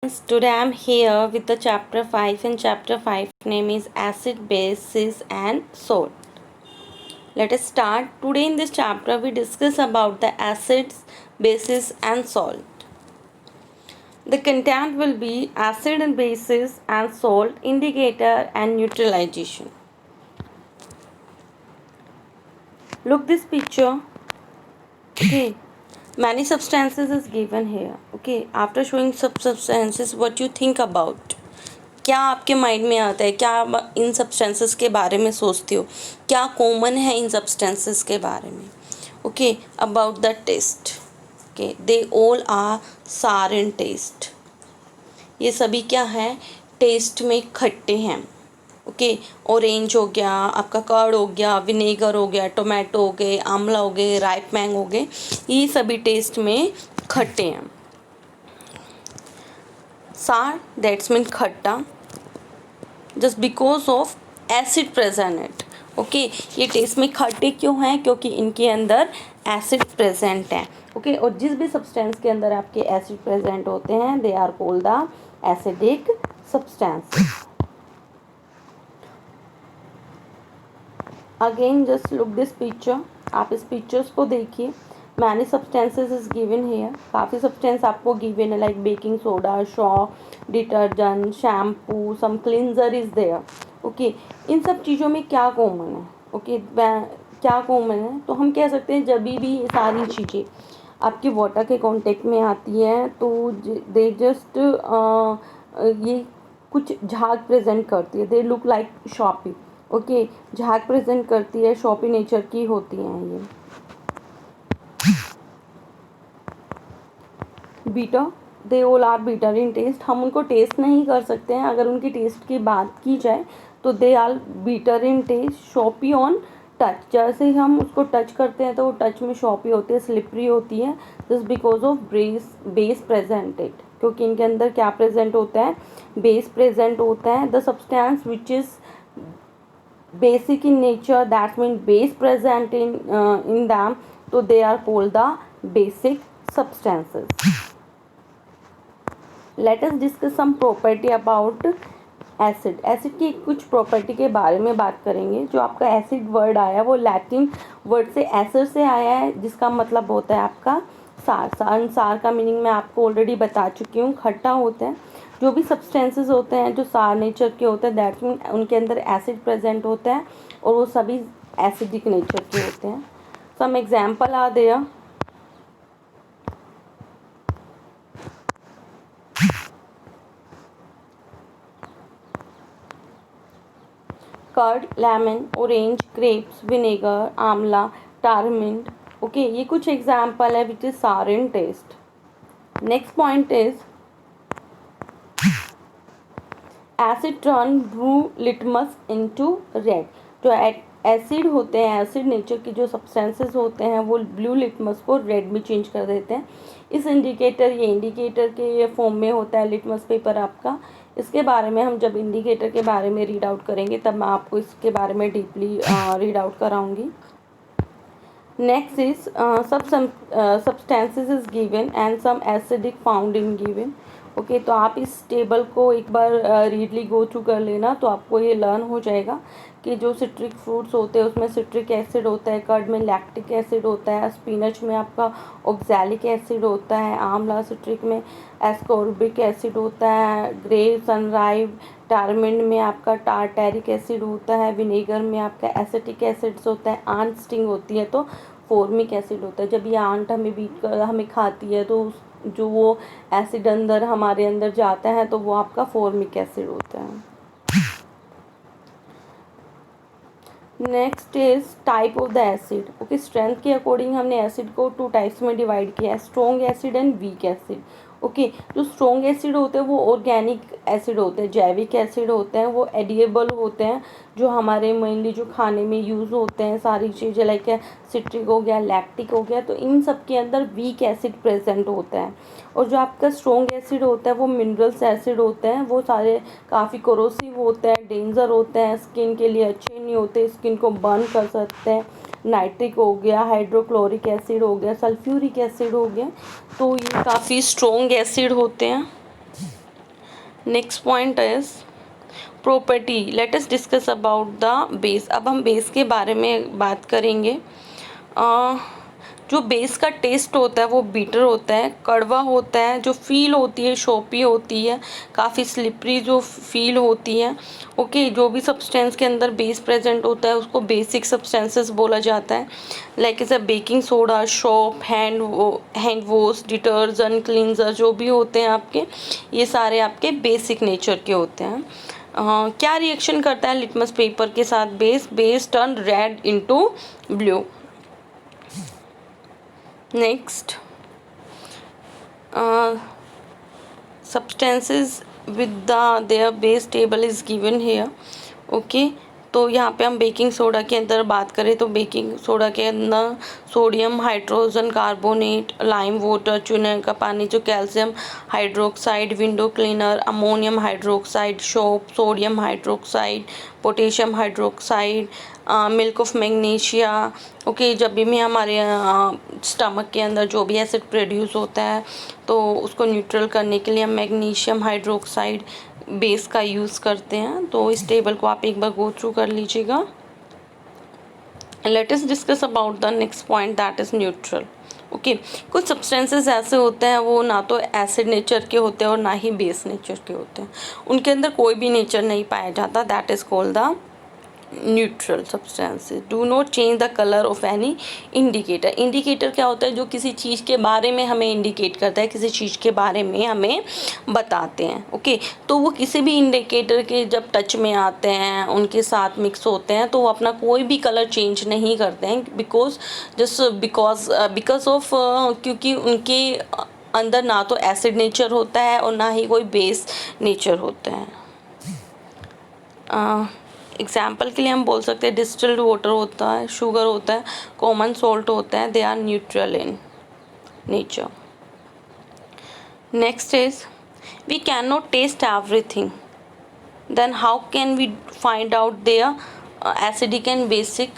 Today I'm here with the chapter 5 and chapter 5 name is acid, bases and salt. Let us start. Today in this chapter we discuss about the acids, bases and salt. The content will be acid and bases and salt, indicator and neutralization. Look this picture. Okay. Many substances is given here. Okay. After showing substances, what you think about? क्या आपके mind में आता है? क्या आप इन substances के बारे में सोचते हो? क्या कॉमन है इन सब्सटेंसेस के बारे में? Okay, about the taste. Okay, they all are sour in test. ये सभी क्या है? टेस्ट में खट्टे हैं. ओके, ऑरेंज हो गया, आपका कर्ड हो गया, विनेगर हो गया, टोमेटो हो गए, आंवला हो गए, राइप मैंगो हो गए, ये सभी टेस्ट में खट्टे हैं. सार दैट्स मीन खट्टा, just because of acid present it. Okay, ये टेस्ट में खट्टे क्यों हैं? क्योंकि इनके अंदर एसिड प्रेजेंट है. ओके, और जिस भी सब्सटेंस के अंदर आपके एसिड प्रेजेंट होते हैं they are called the acidic substance. Again just look this picture. आप इस पिक्चर्स को देखिए. Many substances is given here. काफ़ी सब्सटेंस आपको गिवन है like baking soda, salt, detergent, shampoo, some cleanser is there. Okay, इन सब चीज़ों में क्या कॉमन है? ओके, क्या कॉमन है? तो हम कह सकते हैं जब भी ये सारी चीज़ें आपके वाटर के कांटेक्ट में आती हैं तो दे जस्ट ये कुछ झाग प्रेजेंट करती है. They look like soapy. Okay, झाग प्रेजेंट करती है, शॉपी नेचर की होती हैं ये. Bitter, they all are bitter in taste. हम उनको टेस्ट नहीं कर सकते हैं. अगर उनकी टेस्ट की बात की जाए तो they are bitter in taste, soapy on touch. जैसे ही हम उसको टच करते हैं तो वो टच में शॉपी होती है, स्लिपरी होती है. This because of base presented. क्योंकि इनके अंदर क्या प्रेजेंट होता है? बेस प्रेजेंट होता है. The substance which is basic in nature, that means base present in them, so they are called the basic substances. Let us discuss some property about acid. acid की कुछ property के बारे में बात करेंगे. जो आपका एसिड वर्ड आया वो लैटिन वर्ड से एसर से आया है, जिसका मतलब होता है आपका सार. सार का मीनिंग मैं आपको ऑलरेडी बता चुकी हूँ. खट्टा होता है. जो भी सब्सटेंसेस होते हैं जो सार नेचर के होते हैं दैट मीन उनके अंदर एसिड प्रेजेंट होता है और वो सभी एसिडिक नेचर के होते हैं. Some example are there. Curd, lemon, orange, grapes, vinegar, amla, tamarind. Okay, ये कुछ एग्जाम्पल है which is sour in taste. Next point is acid turn blue litmus into red. जो एसिड होते हैं, एसिड नेचर के जो सब्सटेंसेस होते हैं वो ब्लू लिटमस को रेड में चेंज कर देते हैं. इस इंडिकेटर के फॉर्म में होता है लिटमस पेपर आपका. इसके बारे में हम जब इंडिकेटर के बारे में रीड आउट करेंगे तब मैं आपको इसके बारे में डीपली रीड आउट कराऊंगी. Next is substances is given and some acidic found in given. Okay, तो आप इस टेबल को एक बार रीडली गो थ्रू कर लेना तो आपको ये लर्न हो जाएगा कि जो सिट्रिक फ्रूट्स होते हैं उसमें सिट्रिक एसिड होता है, कर्ड में लैक्टिक एसिड होता है, स्पिनच में आपका ऑक्सैलिक एसिड होता है, आंवला सिट्रिक में एस्कॉर्बिक एसिड होता है, ग्रेप्स सनराइव टारमिंट में आपका टार्टैरिक एसिड होता है, विनेगर में आपका एसिटिक एसिड्स होता है, आंट स्टिंग होती है तो फॉर्मिक एसिड होता है. जब ये आंट हमें बीट कर हमें खाती है तो जो वो एसिड अंदर हमारे अंदर जाता है तो वो आपका फॉर्मिक एसिड होता है. Next is type of the acid. Okay, strength के अकॉर्डिंग हमने एसिड को 2 टाइप्स में डिवाइड किया है, strong acid and weak acid. Okay, जो स्ट्रॉन्ग एसिड होते हैं वो ऑर्गेनिक एसिड होते हैं, जैविक एसिड होते हैं, वो एडिएबल होते हैं, जो हमारे मेनली जो खाने में यूज़ होते हैं सारी चीज़ें लाइक सिट्रिक हो गया, लैक्टिक हो गया, तो इन सब के अंदर वीक एसिड प्रेजेंट होता है. और जो आपका स्ट्रॉन्ग एसिड होता है वो मिनरल्स एसिड होते हैं, वो सारे काफ़ी कोरोसिव होते हैं, डेंजर होते हैं, स्किन के लिए अच्छे नहीं होते, स्किन को बर्न कर सकते हैं. नाइट्रिक हो गया, हाइड्रोक्लोरिक एसिड हो गया, सल्फ्यूरिक एसिड हो गया, तो ये काफ़ी स्ट्रॉन्ग एसिड होते हैं. Next point is property. Let us discuss about the base. अब हम बेस के बारे में बात करेंगे। जो बेस का टेस्ट होता है वो बीटर होता है, कड़वा होता है, जो फील होती है शॉपी होती है, काफ़ी स्लिपरी जो फील होती है। ओके, जो भी सब्सटेंस के अंदर बेस प्रेजेंट होता है उसको बेसिक सब्सटेंसेस बोला जाता है। Like is a baking soda, soap, hand wash, detergent, cleanser, जो भी होते हैं आपके, ये सारे आपके बेसिक नेचर के होते हैं। क्या रिएक्शन करता है लिटमस पेपर के साथ base turn red into blue. Next, substances with their base table is given here. Okay, तो यहाँ पे हम बेकिंग सोडा के अंदर बात करें तो बेकिंग सोडा के अंदर sodium hydrogen carbonate, lime water, चूने का पानी, जो calcium hydroxide, window cleaner, ammonium hydroxide, soap, sodium hydroxide, potassium hydroxide, milk of magnesia. Okay, जब भी हमारे स्टमक के अंदर जो भी एसिड प्रोड्यूस होता है तो उसको न्यूट्रल करने के लिए हम मैग्नीशियम हाइड्रोक्साइड बेस का यूज़ करते हैं। तो इस टेबल को आप एक बार गो थ्रू कर लीजिएगा। Let us discuss about the next point, that is neutral. Okay, कुछ सब्सटेंसेस ऐसे होते हैं वो ना तो एसिड नेचर के होते हैं और ना ही बेस नेचर के होते हैं, उनके अंदर कोई भी नेचर नहीं पाया जाता, that is called the neutral substances. Do not change the colour of any indicator. Indicator क्या होता है, जो किसी चीज़ के बारे में हमें इंडिकेट करता है, किसी चीज़ के बारे में हमें बताते हैं। ओके, तो वो किसी भी इंडिकेटर के जब टच में आते हैं, उनके साथ मिक्स होते हैं, तो वो अपना कोई भी कलर चेंज नहीं करते हैं, बिकॉज ऑफ क्योंकि उनके अंदर ना तो एसिड नेचर होता है और ना ही कोई बेस नेचर होता है। एग्जाम्पल के लिए हम बोल सकते हैं डिस्टिल्ड वाटर होता है, शुगर होता है, कॉमन सॉल्ट होता है, they are neutral in nature. Next is we can not test everything, then how can we find out their acidic and basic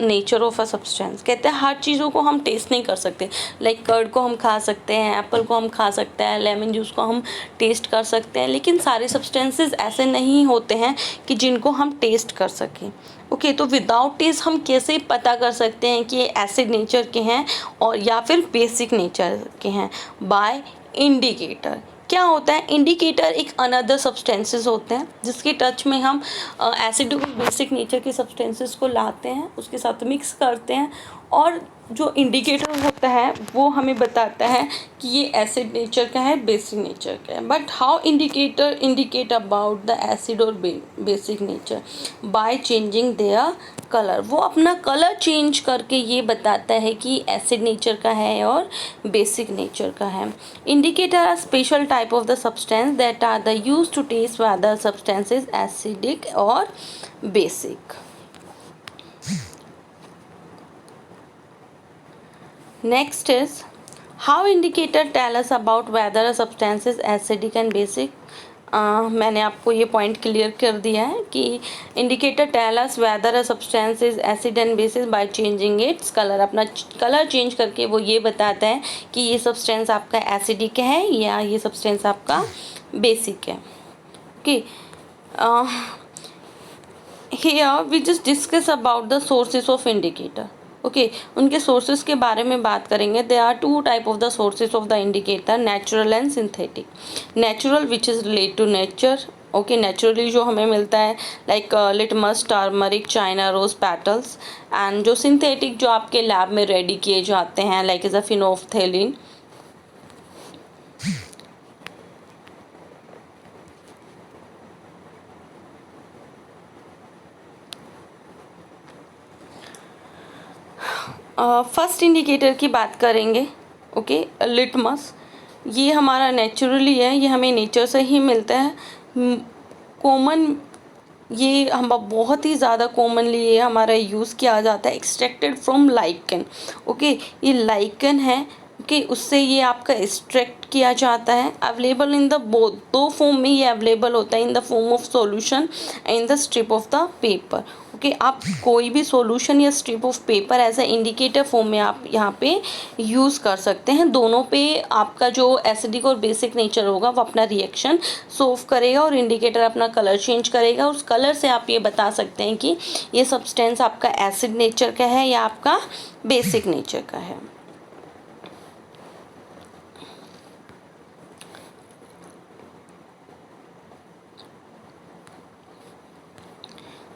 nature of a substance. कहते हैं हर चीज़ों को हम टेस्ट नहीं कर सकते। लाइक कर्ड को हम खा सकते हैं, एप्पल को हम खा सकते हैं, लेमन जूस को हम टेस्ट कर सकते हैं, लेकिन सारे सब्सटेंसेस ऐसे नहीं होते हैं कि जिनको हम टेस्ट कर सकें। ओके, तो विदाउट टेस्ट हम कैसे पता कर सकते हैं कि ये एसिड नेचर के हैं और या फिर बेसिक नेचर के हैं? By indicator. क्या होता है इंडिकेटर? एक अनदर सब्सटेंसेस होते हैं जिसके टच में हम एसिड और बेसिक नेचर के सब्सटेंसेस को लाते हैं, उसके साथ मिक्स करते हैं, और जो इंडिकेटर होता है वो हमें बताता है कि ये एसिड नेचर का है, बेसिक नेचर का है। But how indicator indicate about the acid और basic nature? By changing their colour. वो अपना कलर चेंज करके ये बताता है कि एसिड नेचर का है और बेसिक नेचर का है। Indicator are special type of the substance that are the use to test whether substance is acidic और basic. Next is how indicator tell us about whether a substance is acidic and basic. मैंने आपको ये point clear कर दिया है कि indicator tell us whether a substance is acid and basic by changing its colour. अपना colour change करके वो ये बताता है कि ये सब्सटेंस आपका एसिडिक है या ये सब्सटेंस आपका बेसिक है। Okay, here we just discuss about the sources of indicator. Okay, उनके सोर्सेज के बारे में बात करेंगे। They are two type of the sources of the indicator, natural and synthetic. Natural which is relate to nature. Okay, naturally जो हमें मिलता है like litmus, turmeric, China rose petals. And जो सिंथेटिक जो आपके लैब में रेडी किए जाते हैं like is a phenolphthalein. First indicator की बात करेंगे। ओके, लिटमस, ये हमारा नेचुरली है, ये हमें नेचर से ही मिलता है। कॉमन, ये हम बहुत ही ज़्यादा कॉमनली ये हमारा यूज़ किया जाता है। Extracted from lichen. ओके, ये लाइकन है। ओके, उससे ये आपका एक्सट्रैक्ट किया जाता है। अवेलेबल इन द बोथ, दो फॉर्म में ये अवेलेबल होता है, in the form of solution and the strip of the paper. Okay, आप कोई भी सॉल्यूशन या strip of paper as a indicator form में आप यहाँ पे यूज़ कर सकते हैं। दोनों पे आपका जो एसिडिक और बेसिक नेचर होगा वो अपना रिएक्शन शो करेगा और इंडिकेटर अपना कलर चेंज करेगा। उस कलर से आप ये बता सकते हैं कि ये सब्सटेंस आपका एसिड नेचर का है या आपका बेसिक नेचर का है।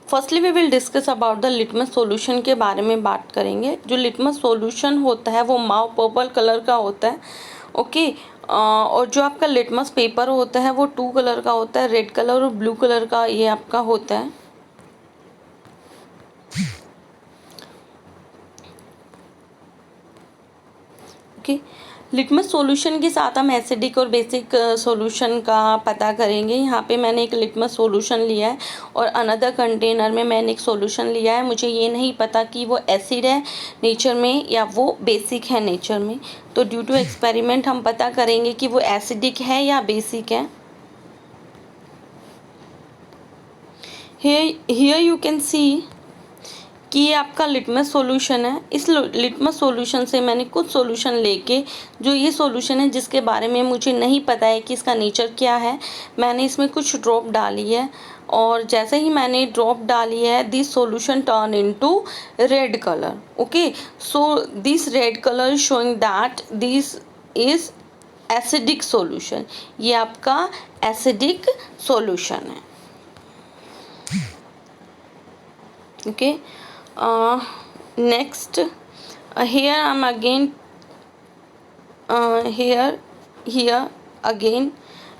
Firstly we will discuss about the litmus solution के बारे में बात करेंगे। जो लिटमस सॉल्यूशन होता है वो माव पर्पल कलर का होता है। ओके, और जो आपका लिटमस पेपर होता है वो 2 कलर का होता है, रेड कलर और ब्लू कलर का ये आपका होता है। ओके, लिटमस सॉल्यूशन के साथ हम एसिडिक और बेसिक सॉल्यूशन का पता करेंगे। यहाँ पे मैंने एक लिटमस सॉल्यूशन लिया है और अनदर कंटेनर में मैंने एक सॉल्यूशन लिया है। मुझे ये नहीं पता कि वो एसिड है नेचर में या वो बेसिक है नेचर में, तो ड्यू टू एक्सपेरिमेंट हम पता करेंगे कि वो एसिडिक है या बेसिक है। हियर यू कैन सी कि ये आपका लिटमस सॉल्यूशन है। इस लिटमस सॉल्यूशन से मैंने कुछ सॉल्यूशन लेके, जो ये सॉल्यूशन है जिसके बारे में मुझे नहीं पता है कि इसका नेचर क्या है, मैंने इसमें कुछ ड्रॉप डाली है और जैसे ही मैंने ड्रॉप डाली है this solution turn into red colour. Okay, so this red colour showing that this is acidic solution. ये आपका एसिडिक सॉल्यूशन है। Okay, next here I'm again here again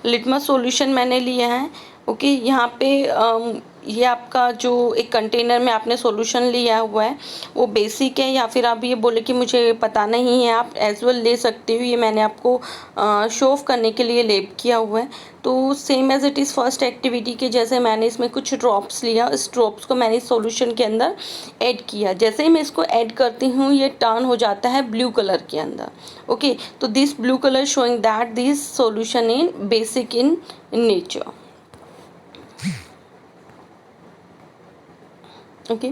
litmus solution मैंने लिया है। ओके, यहाँ पे ये आपका जो एक कंटेनर में आपने सॉल्यूशन लिया हुआ है वो बेसिक है या फिर आप ये बोले कि मुझे पता नहीं है, आप एज वेल ले सकते हो। ये मैंने आपको शो ऑफ करने के लिए लेप किया हुआ है। तो same as it is first activity के जैसे मैंने इसमें कुछ ड्रॉप्स लिया, इस ड्रॉप्स को मैंने इस सॉल्यूशन के अंदर ऐड किया। जैसे ही मैं इसको ऐड करती हूँ ये टर्न हो जाता है ब्लू कलर के अंदर। ओके, तो this blue colour showing that this solution in basic in nature. Okay,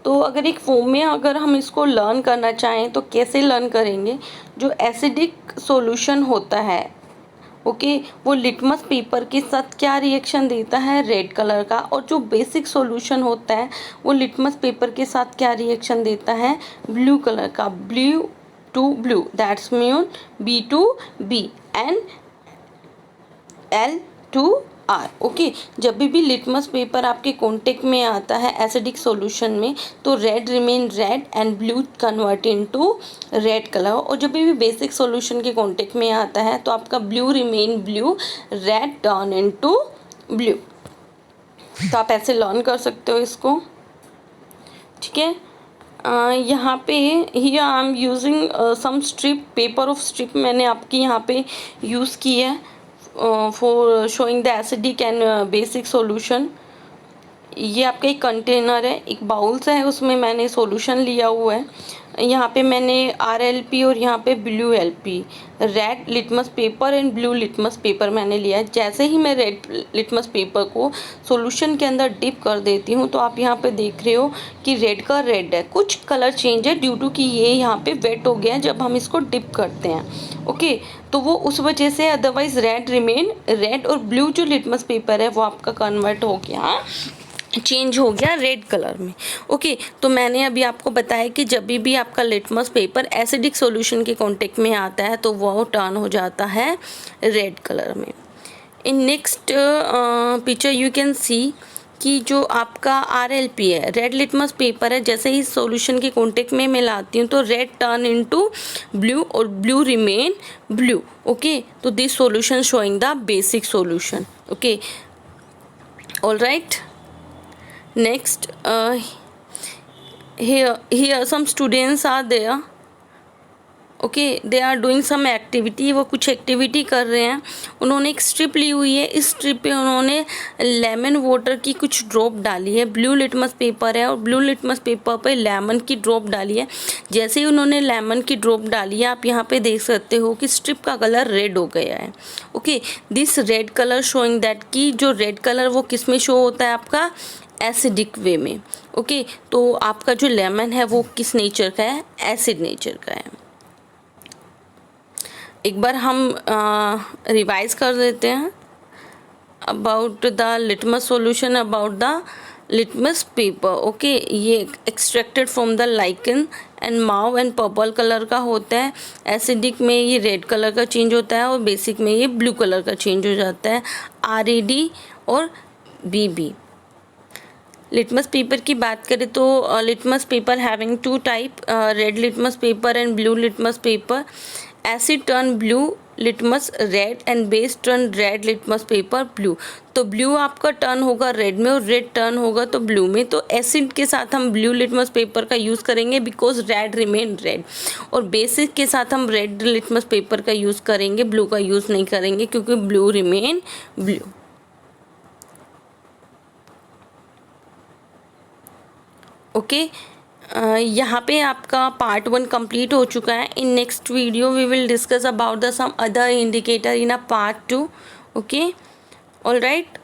तो अगर एक फॉर्म में अगर हम इसको लर्न करना चाहें तो कैसे लर्न करेंगे। जो एसिडिक सॉल्यूशन होता है ओके, वो लिटमस पेपर के साथ क्या रिएक्शन देता है, रेड कलर का। और जो बेसिक सॉल्यूशन होता है वो लिटमस पेपर के साथ क्या रिएक्शन देता है, ब्लू कलर का। Blue to blue, that's mean B to B and L to R। Okay, जब भी लिटमस पेपर आपके कांटेक्ट में आता है एसिडिक सॉल्यूशन में तो red remain red and blue convert into red colour. और जब भी बेसिक सॉल्यूशन के कांटेक्ट में आता है तो आपका blue remain blue, red turn into blue. तो आप ऐसे लर्न कर सकते हो इसको। ठीक है, यहाँ पे here I am using some strip, paper of strip मैंने आपकी यहाँ पे यूज़ की है for showing the acidic and basic solution. ये आपका एक कंटेनर है, एक बाउल्स है, उसमें मैंने सॉल्यूशन लिया हुआ है। यहाँ पे मैंने RLP और यहाँ पे blue LP, red litmus paper and blue litmus paper मैंने लिया है। जैसे ही मैं रेड लिटमस पेपर को सॉल्यूशन के अंदर डिप कर देती हूँ तो आप यहाँ पे देख रहे हो कि रेड का रेड है, कुछ कलर चेंज है ड्यू टू कि ये यहाँ पे वेट हो गया है जब हम इसको डिप करते हैं। ओके, तो वो उस वजह से, अदरवाइज रेड रिमेन रेड और ब्लू जो लिटमस पेपर है वो आपका कन्वर्ट हो गया, चेंज हो गया रेड कलर में। ओके, तो मैंने अभी आपको बताया कि जब भी आपका लिटमस पेपर एसिडिक सॉल्यूशन के कांटेक्ट में आता है तो वो टर्न हो जाता है रेड कलर में। In next picture you can see कि जो आपका RLP है, रेड लिटमस पेपर है, जैसे ही सॉल्यूशन के कांटेक्ट में मैं लाती हूँ तो रेड टर्न इनटू ब्लू और ब्लू रिमेन ब्लू। ओके, तो this solution showing the basic solution. Okay, all right. Next, here some students are there. Okay, they are doing some activity, वो कुछ एक्टिविटी कर रहे हैं। उन्होंने एक स्ट्रिप ली हुई है, इस स्ट्रिप पे उन्होंने लेमन वाटर की कुछ ड्रॉप डाली है। ब्लू लिटमस पेपर है और ब्लू लिटमस पेपर पे लेमन की ड्रॉप डाली है। जैसे ही उन्होंने लेमन की ड्रॉप डाली है आप यहाँ पे देख सकते हो कि स्ट्रिप का कलर रेड हो गया है। Okay, this red colour showing that कि जो रेड कलर वो किस में शो होता है, आपका एसिडिक वे में। ओके, तो आपका जो लेमन है वो किस नेचर का है, एसिड नेचर का है। एक बार हम रिवाइज कर देते हैं about the litmus solution, about the litmus paper. Okay, ये extracted from the lichen and mauve and purple colour का होता है। एसिडिक में ये रेड कलर का चेंज होता है और बेसिक में ये ब्लू कलर का चेंज हो जाता है, RAD और BB। लिटमस पेपर की बात करें तो litmus paper having 2 type, red litmus paper and blue litmus paper. Acid turn blue litmus red and base turn red litmus paper blue. तो ब्लू आपका टर्न होगा रेड में और रेड टर्न होगा तो ब्लू में। तो एसिड के साथ हम ब्लू लिटमस पेपर का यूज़ करेंगे बिकॉज रेड रिमेन रेड, और बेसिक के साथ हम रेड लिटमस पेपर का यूज़ करेंगे, ब्लू का यूज़ नहीं करेंगे क्योंकि ब्लू रिमेन ब्लू। ओके, यहाँ पे आपका पार्ट 1 कंप्लीट हो चुका है। In next video we will discuss about the some other indicator in a part 2। Okay, all right.